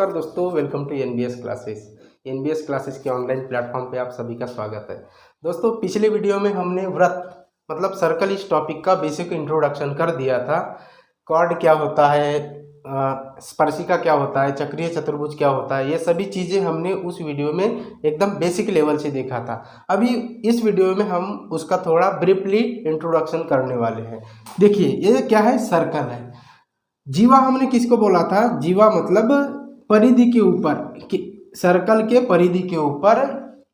नमस्कार दोस्तों, welcome to NBS classes. NBS classes के ऑनलाइन प्लेटफॉर्म पे आप सभी का स्वागत है। दोस्तों, पिछले वीडियो में हमने व्रत मतलब सर्कल इस टॉपिक का बेसिक इंट्रोडक्शन कर दिया था। कॉर्ड क्या होता है, स्पर्शिका क्या होता है, चक्रीय चतुर्भुज क्या होता है, ये सभी चीज़ें हमने उस वीडियो में एकदम बेसिक लेवल से देखा था। अभी इस वीडियो में हम उसका थोड़ा ब्रीफली इंट्रोडक्शन करने वाले हैं। देखिए, ये क्या है, सर्कल है। जीवा हमने किसको बोला था? जीवा मतलब परिधि के ऊपर, सर्कल के परिधि के ऊपर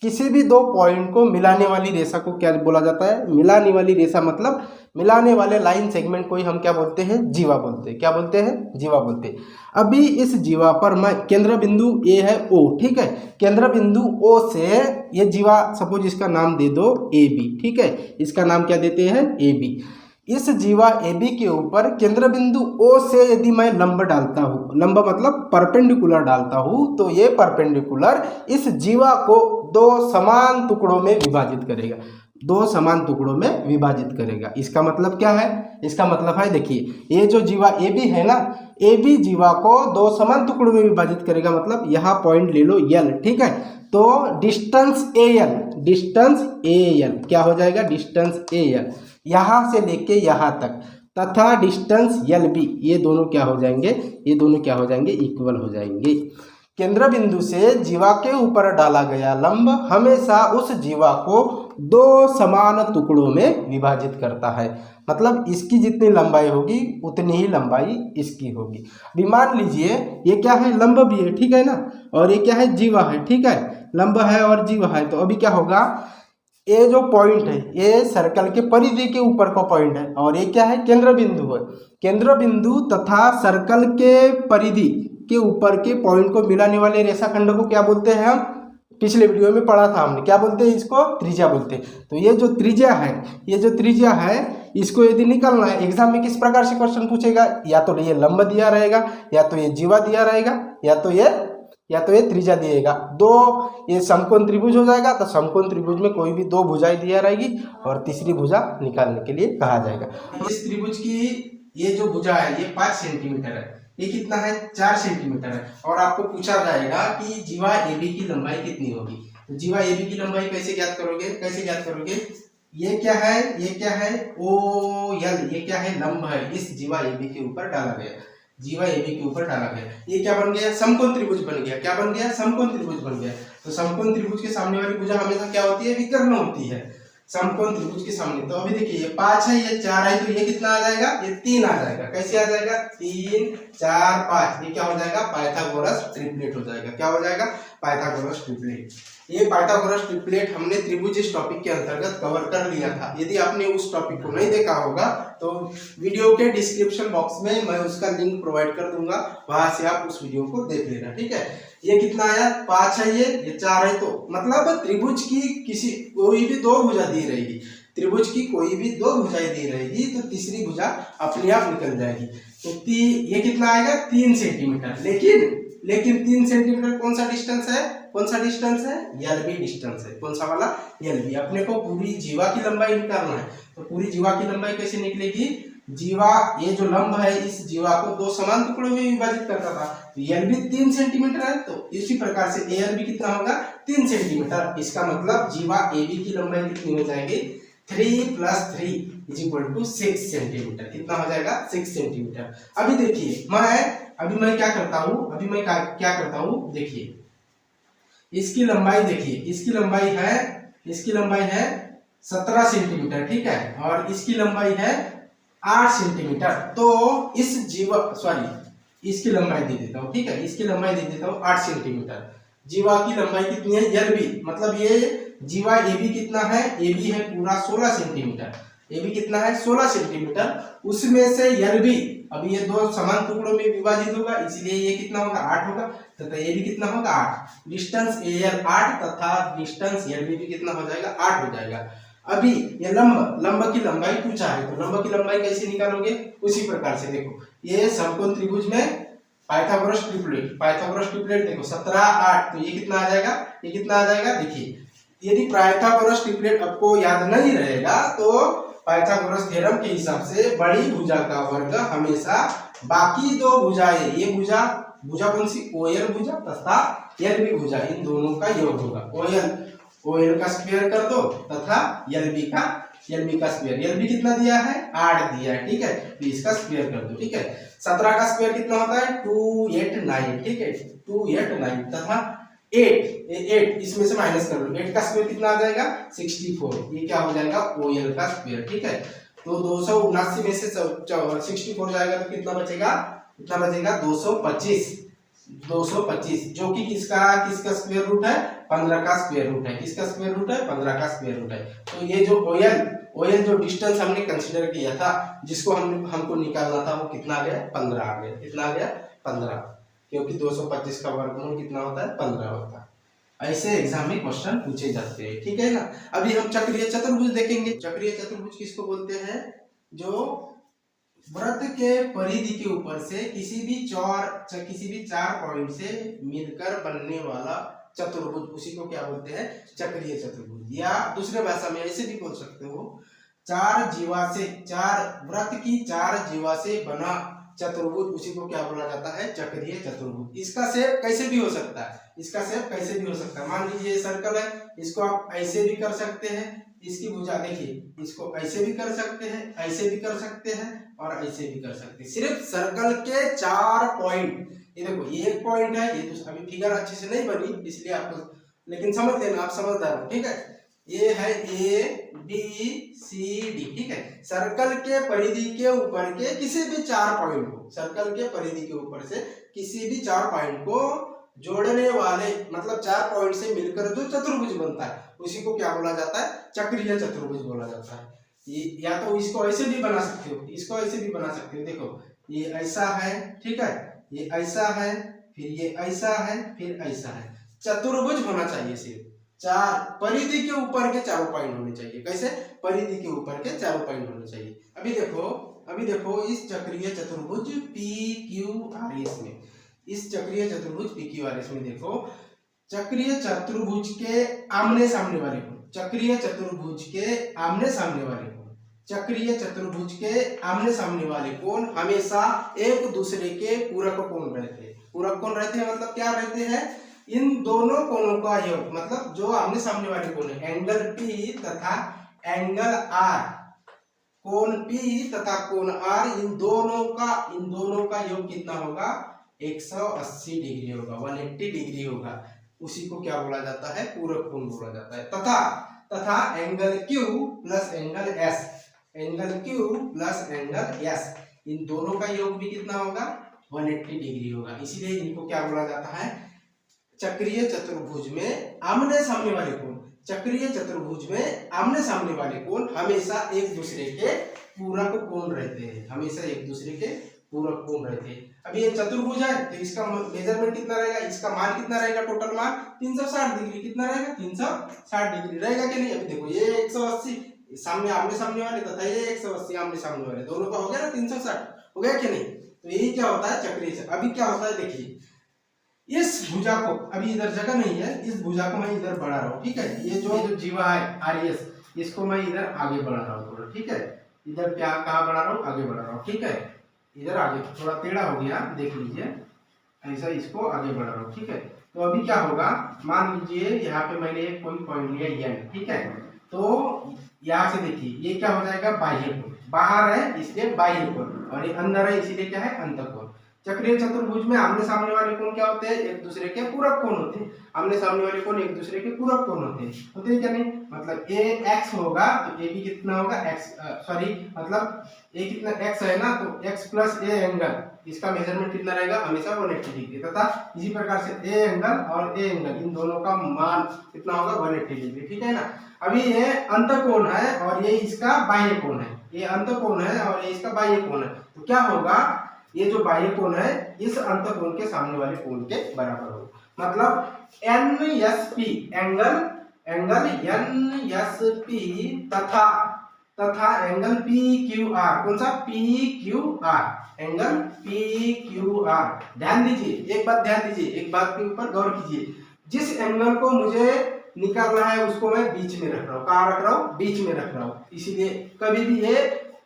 किसी भी दो पॉइंट को मिलाने वाली रेखा को क्या बोला जाता है? मिलाने वाली रेखा मतलब मिलाने वाले लाइन सेगमेंट को ही हम क्या बोलते हैं? जीवा बोलते हैं। क्या बोलते हैं? जीवा बोलते हैं। अभी इस जीवा पर मैं केंद्र बिंदु ए है ओ, ठीक है, केंद्र बिंदु ओ से ये जीवा सपोज इसका नाम दे दो ए बी, ठीक है, इसका नाम क्या देते हैं? A B. इस जीवा AB के ऊपर केंद्र बिंदु O से यदि मैं लंब डालता हूँ, लंब मतलब परपेंडिकुलर डालता हूँ, तो ये परपेंडिकुलर इस जीवा को दो समान टुकड़ों में विभाजित करेगा। दो समान टुकड़ों में विभाजित करेगा। इसका मतलब क्या है? इसका मतलब है, देखिए, ये जो जीवा AB है ना, AB जीवा को दो समान टुकड़ों में विभाजित करेगा। मतलब यहाँ पॉइंट ले लो L, ठीक है, तो डिस्टेंस AL, डिस्टेंस AL क्या हो जाएगा? डिस्टेंस AL यहाँ से लेके यहाँ तक तथा डिस्टेंस LB, ये दोनों क्या हो जाएंगे? ये दोनों क्या हो जाएंगे? इक्वल हो जाएंगे। केंद्र बिंदु से जीवा के ऊपर डाला गया लंब हमेशा उस जीवा को दो समान टुकड़ों में विभाजित करता है। मतलब इसकी जितनी लंबाई होगी उतनी ही लंबाई इसकी होगी। अभी मान लीजिए ये क्या है? लंब भी है, ठीक है ना, और ये क्या है? जीवा है, ठीक है, लंब है और जीवा है। तो अभी क्या होगा? ये जो पॉइंट है ये सर्कल के परिधि के ऊपर का पॉइंट है और ये क्या है? केंद्र बिंदु है। केंद्र बिंदु तथा सर्कल के परिधि के ऊपर के पॉइंट को मिलाने वाले रेखाखंड को क्या बोलते हैं? हम पिछले वीडियो में पढ़ा था हमने, क्या बोलते हैं? इसको त्रिज्या बोलते हैं। तो ये जो त्रिज्या है, ये जो त्रिज्या है, इसको यदि निकालना है एग्जाम में किस प्रकार से क्वेश्चन पूछेगा? या तो ये लंब दिया रहेगा, या तो ये जीवा दिया रहेगा, या तो ये त्रिज्या दिएगा। दो ये समकोण त्रिभुज हो जाएगा, तो समकोण त्रिभुज में कोई भी दो भुजाएं दिया रहेगी और तीसरी भुजा निकालने के लिए कहा जाएगा। इस त्रिभुज की ये जो भुजा है ये 5 सेंटीमीटर है, ये कितना है? 4 सेंटीमीटर है। और आपको पूछा जाएगा कि जीवा AB की लंबाई कितनी होगी। तो जीवा AB की लंबाई कैसे ज्ञात करोगे? कैसे ज्ञात करोगे? ये क्या है? ये क्या है? OL, ये क्या है? लंब है, इस जीवा AB के ऊपर डाला गया, जीवा AB के ऊपर डाला गया। ये क्या बन गया? समकोण त्रिभुज बन गया। क्या बन गया? समकोण त्रिभुज बन गया। तो समकोण त्रिभुज के सामने वाली भुजा हमेशा क्या होती है? विकर्ण होती है समकोण त्रिभुज के सामने। तो अभी देखिए, ये 5 है, ये 4 है, तो ये कितना आ जाएगा? ये 3 आ जाएगा। कैसे आ जाएगा? 3 4 5, ये क्या हो जाएगा? पाइथागोरस ट्रिपलेट हो जाएगा। क्या हो जाएगा? Pythagoras triplet. ये पाइथागोरस ट्रिपलेट हमने त्रिभुज इस टॉपिक के अंतर्गत कवर कर लिया था। यदि आपने उस टॉपिक को नहीं देखा होगा तो वीडियो के डिस्क्रिप्शन बॉक्स में मैं उसका लिंक प्रोवाइड कर दूंगा, वहां से आप उस वीडियो को देख लेना, ठीक है। ये कितना आया? 5 है, ये 4 है। तो मतलब त्रिभुज की किसी कोई भी दो भुजा दी रहेगी, त्रिभुज की कोई भी दो भुजाएं दी रहेगी, तो तीसरी भुजा अपने आप निकल जाएगी। तो ये कितना आएगा? 3 सेंटीमीटर। लेकिन 3 सेंटीमीटर कौन सा डिस्टेंस है? कौन सा डिस्टेंस है? LB डिस्टेंस है। कौन सा वाला? LB। अपने को पूरी जीवा की लंबाई निकालना है। तो पूरी जीवा की लंबाई कैसे निकलेगी? जीवा, ये जो लंब है इस जीवा को दो समान टुकड़ों में विभाजित करता था, तो LB 3 सेंटीमीटर है, तो इसी प्रकार से ALB कितना होगा? 3 सेंटीमीटर। इसका मतलब जीवा AB की लंबाई कितनी हो जाएगी? 3 + 3 = 6 सेंटीमीटर। कितना हो जाएगा? 6 सेंटीमीटर। अभी देखिए, मैं क्या करता हूँ? देखिए, इसकी लंबाई देखिए, इसकी लंबाई है 17 सेंटीमीटर, ठीक है, और इसकी लंबाई है 8 सेंटीमीटर। तो इसकी लंबाई दे देता हूँ, ठीक है, इसकी लंबाई दे देता हूँ 8 सेंटीमीटर। जीवा की लंबाई कितनी है? LB, मतलब ये जीवा AB कितना है? AB है पूरा 16 सेंटीमीटर। AB कितना है? 16 सेंटीमीटर। उसमें से LB, अभी ये दो समान टुकड़ों में विभाजित होगा, इसलिए ये कितना होगा? 8 होगा, तथा AB कितना होगा? 8। डिस्टेंस AL 8 तथा डिस्टेंस LB भी कितना हो जाएगा? 8 हो जाएगा। अभी ये लंब की लंबाई पूछा है, तो लंब की लंबाई कैसे निकालोगे? उसी प्रकार से देखो, ये समकोण त्रिभुज में पाइथागोरस ट्रिपलेट देखो 17 8, तो ये कितना आ जाएगा? ये कितना आ जाएगा? देखिए, यदि पाइथागोरस ट्रिपलेट आपको याद नहीं रहेगा तो पाइथागोरस थ्योरम के हिसाब से बड़ी भुजा का वर्ग हमेशा बाकी दो भुजाएं, ये भुजा कौन सी, OL भुजा तथा LB भुजा, इन दोनों का योग होगा। OL का स्क्वायर कर दो तथा LB का स्क्वायर, LB कितना दिया है, 8 दिया है, ठीक है, तो इसका स्क्वायर कर दो, ठीक है। 17 का स्क्वायर कितना होता है, 289, ठीक है, 289 तथा 8 इसमें से माइनस कर लो, 8 का स्क्वायर कितना आ जाएगा, 64, ये क्या हो जाएगा, OL का स्क्वायर, ठीक है। तो 279 में से 64 जाएगा तो कितना बचेगा, 225, जो कि किसका स्क्वायर रूट है, 15 का स्क्वायर रूट है, किसका स्क्वायर रूट है, 15 का स्क्वायर रूट है। तो ये जो OL जो डिस्टेंस हमने कंसीडर किया था, जिसको हमको निकालना था, वो कितना आ गया, 15 आ गया, कितना आ गया, 15, क्योंकि 225 का वर्गमूल कितना होता है, 15 होता है। ऐसे एग्जाम में क्वेश्चन पूछे जाते हैं, ठीक है ना। अभी हम चक्रीय चतुर्भुज देखेंगे। चक्रीय चतुर्भुज किसको बोलते हैं, जो वृत्त के परिधि के ऊपर से किसी भी चार पॉइंट से मिलकर बनने वाला चतुर्भुज, उसी को क्या बोलते हैं, चक्रीय चतुर्भुज। या दूसरे भाषा में ऐसे भी बोल सकते हो, वृत्त की चार जीवा से बना चतुर्भुज, उसी को क्या बोला जाता है, चक्रीय चतुर्भुज। इसका शेप कैसे भी हो सकता है, मान लीजिए सर्कल है, इसको आप ऐसे भी कर सकते हैं, इसकी भुजा देखिए, इसको ऐसे भी कर सकते हैं, ऐसे भी कर सकते हैं और ऐसे भी कर सकते हैं। सिर्फ सर्कल के 4 पॉइंट, ये देखो, ये एक पॉइंट है, ये तो अभी फिगर अच्छे से नहीं बनी इसलिए आपको, लेकिन समझ लेना, आप समझदार हो, ठीक है। ये है ABCD, ठीक है। सर्कल के परिधि के ऊपर के किसी भी 4 पॉइंट को, सर्कल के परिधि के ऊपर से किसी भी 4 पॉइंट को जोड़ने वाले, मतलब 4 पॉइंट से मिलकर जो चतुर्भुज बनता है, उसी को क्या बोला जाता है, चक्रीय चतुर्भुज बोला जाता है। या तो इसको ऐसे भी बना सकते हो, इसको ऐसे भी बना सकते हो, देखो ये ऐसा है, ठीक है, ये ऐसा है, फिर ये ऐसा है, फिर ऐसा है। चतुर्भुज होना चाहिए सिर्फ 4 परिधि के ऊपर के 4 पॉइंट होने चाहिए। कैसे, परिधि के ऊपर के 4 पॉइंट होने चाहिए। अभी देखो इस चक्रीय चतुर्भुज PQRS में, इस चक्रीय चतुर्भुज PQRS में देखो, चक्रीय चतुर्भुज के आमने सामने वाले कोण, चक्रीय चतुर्भुज के आमने सामने वाले कोण, चक्रीय चतुर्भुज के आमने सामने वाले कोण हमेशा एक दूसरे के पूरक कोण रहते हैं। पूरक कोण रहते हैं मतलब क्या रहते हैं, इन दोनों कोणों का योग, मतलब जो आमने सामने वाले कोण है, एंगल P तथा एंगल R, कोण P तथा कोण R, इन दोनों का योग कितना होगा, 180 डिग्री होगा, 180 डिग्री होगा। उसी को क्या बोला जाता है, पूरक कोण बोला जाता है। तथा angle Q plus angle S, इन दोनों का योग भी कितना होगा, 180 डिग्री होगा। इसीलिए इनको क्या बोला जाता है, चक्रीय चतुर्भुज में आमने सामने वाले कोण, चक्रीय चतुर्भुज में आमने सामने वाले कोण हमेशा एक दूसरे के पूरक कोण रहते हैं, हमेशा एक दूसरे के पूरक कोण रहते हैं। अभी ये चतुर्भुज है तो इसका मेजरमेंट कितना रहेगा, इसका मान कितना रहेगा, टोटल मान 360 डिग्री, कितना रहेगा, 360 डिग्री रहेगा कि नहीं। अभी देखो ये 180 सामने आमने सामने वाले तथा ये 180 आमने सामने वाले, दोनों का हो गया ना 360, हो गया कि नहीं। तो यही क्या होता है चक्रीय। अभी क्या होता है देखिए, इस भुजा को, अभी इधर जगह नहीं है, इस भुजा को मैं इधर बढ़ा रहा हूँ, ठीक है। ये जो जीवा है RS, इसको मैं इधर आगे बढ़ा रहा हूँ थोड़ा, ठीक है। इधर क्या कहाँ बढ़ा रहा हूँ, आगे बढ़ा रहा हूँ, ठीक है। इधर आगे थोड़ा टेढ़ा हो गया, देख लीजिए, ऐसा इसको आगे बढ़ा रहा हूँ, ठीक है। तो अभी क्या होगा, मान लीजिए यहाँ पे मैंने एक कोई पॉइंट लिया N, ठीक है। तो यहाँ से देखिए ये क्या हो जाएगा, बाह्य कोण, बाहर है इसलिए बाह्य कोण, और ये अंदर है इसीलिए क्या है, अंतःकोण। चक्रीय चतुर्भुज में आमने सामने वाले कोण क्या होते हैं, एक दूसरे के पूरक कोण होते हैं। आमने सामने वाले कोण एक दूसरे के पूरक कोण होते हैं क्या नहीं, मतलब AX होगा तो AB कितना होगा, मतलब A कितना X है ना, तो X प्लस A एंगल, इसका मेजरमेंट कितना रहेगा, हमेशा 180 डिग्री। तथा इसी प्रकार से A एंगल और A एंगल, इन दोनों का मान कितना होगा, 180 डिग्री, ठीक है ना। अभी ये अंतःकोण है और ये इसका बाह्य कोण है, ये अंतःकोण है और ये इसका बाह्य कोण है। तो क्या होगा, ये जो बाह्य कोण है इस अंतःकोण के सामने वाले कोण के बराबर होगा। मतलब NSP एंगल NSP तथा एंगल PQR, कौन सा, PQR, एंगल PQR। ध्यान दीजिए, एक बात ध्यान दीजिए, एक बात के ऊपर गौर कीजिए, जिस एंगल को मुझे निकालना है उसको मैं बीच में रख रहा हूँ। कहाँ रख रहा हूँ? बीच में रख रहा हूँ। इसीलिए कभी भी ये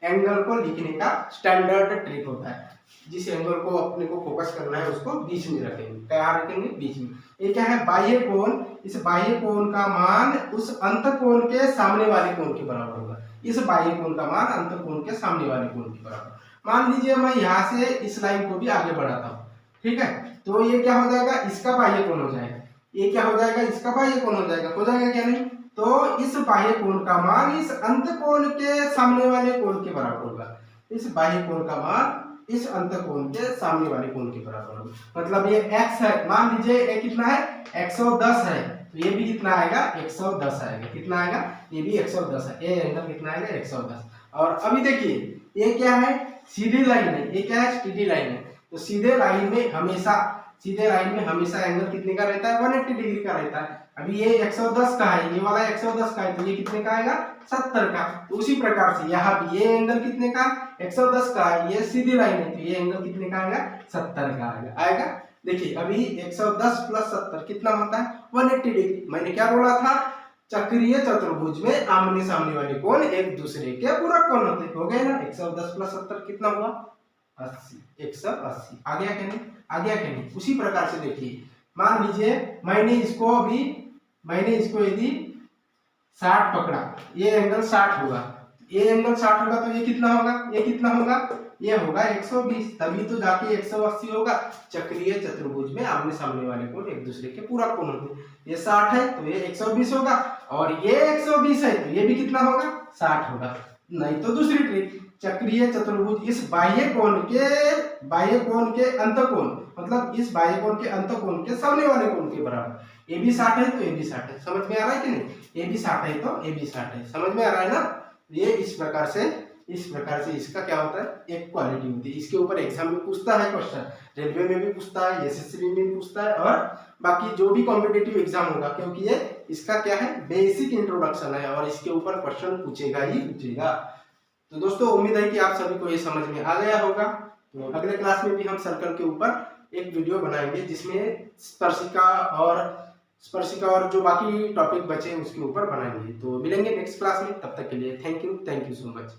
एंगल को लिखने का स्टैंडर्ड ट्रिक होता है। जिस एंगल को अपने को फोकस करना है उसको बीच में रखेंगे। क्या रखेंगे? बीच में। ये क्या है? बाह्य कोण। इस बाह्य कोण का मान उस अंतःकोण के सामने वाले कोण के बराबर होगा। इस बाह्य कोण का मान अंतःकोण के सामने वाले कोण के बराबर। मान लीजिए मैं यहाँ से इस लाइन को भी आगे बढ़ाता हूँ, ठीक है, तो ये क्या हो जाएगा? इसका बाह्य कोण हो जाएगा। ये क्या हो जाएगा? इसका बाह्य कोण हो जाएगा। हो जाएगा क्या नहीं? तो इस बाह्य कोण का मान इस अंतःकोण के सामने वाले कोण के बराबर होगा। इस बाह्य कोण का मान इस अंतःकोण के सामने वाले कोण के बराबर होगा। मतलब ये x है, मान लीजिए ये कितना है? 110 है, तो ये भी कितना आएगा? 110 आएगा। कितना आएगा? ये भी 110 है। ये एंगल कितना आएगा? 110। और अभी देखिए ये क्या है? सीधी लाइन है। ये क्या है? सीधी लाइन है। तो सीधे लाइन में हमेशा एंगल कितने का रहता है? 180 डिग्री का रहता है। अभी ये 110 का है, ये वाला 110 का है, तो ये कितने का आएगा? 70 का। तो उसी प्रकार से यहाँ भी ये एंगल कितने का? 110 का है, ये सीधी लाइन है, तो ये एंगल कितने का आएगा? 70 का आएगा। देखिए अभी 110 प्लस 70 कितना होता है? 180 डिग्री। मैंने क्या बोला था? चक्रीय चतुर्भुज में आमने सामने वाले कोण एक दूसरे के पूरक कोण होते। हो गए ना? 110 प्लस 70 कितना हुआ? 80। 180। आ गया क्या नहीं? आ गया क्या नहीं? उसी प्रकार से देखिए, मान लीजिए मैंने इसको यदि 60 पकड़ा, ये एंगल 60 होगा, ये एंगल 60 होगा, तो ये कितना होगा? ये कितना होगा? ये होगा 120। तभी तो जाके 180 होगा। चक्रीय चतुर्भुज में आमने सामने वाले कोण एक दूसरे के पूरक कोण होते हैं। ये 60 है तो ये 120 होगा, और ये 120 है तो ये भी कितना होगा? 60 होगा। नहीं तो दूसरी ट्रिक, चक्रीय चतुर्भुज इस बाह्य कोण के अंतःकोण, मतलब इस बाह्य कोण के अंतःकोण के सामने वाले कोण के बराबर। ये भी 60 है तो ये भी 60 है। समझ में आ रहा है कि नहीं? ये भी 60 है तो ये भी 60 है। समझ में आ रहा है ना? ये इस प्रकार से इसका क्या होता है? एक क्वालिटी होती है। इसके ऊपर एग्जाम में पूछता है क्वेश्चन, रेलवे में भी पूछता है, एसएससी में भी पूछता है, और बाकी जो भी कॉम्पिटिटिव एग्जाम होगा, क्योंकि ये इसका क्या है? बेसिक इंट्रोडक्शन है, और इसके ऊपर क्वेश्चन पूछेगा ही पूछेगा। तो दोस्तों उम्मीद है कि आप सभी को ये समझ में आ गया होगा। तो अगले क्लास में भी हम सर्कल के ऊपर एक वीडियो बनाएंगे जिसमें स्पर्शिका और जो बाकी टॉपिक बचे उसके ऊपर बनाएंगे। तो मिलेंगे नेक्स्ट क्लास में, तब तक के लिए थैंक यू सो मच।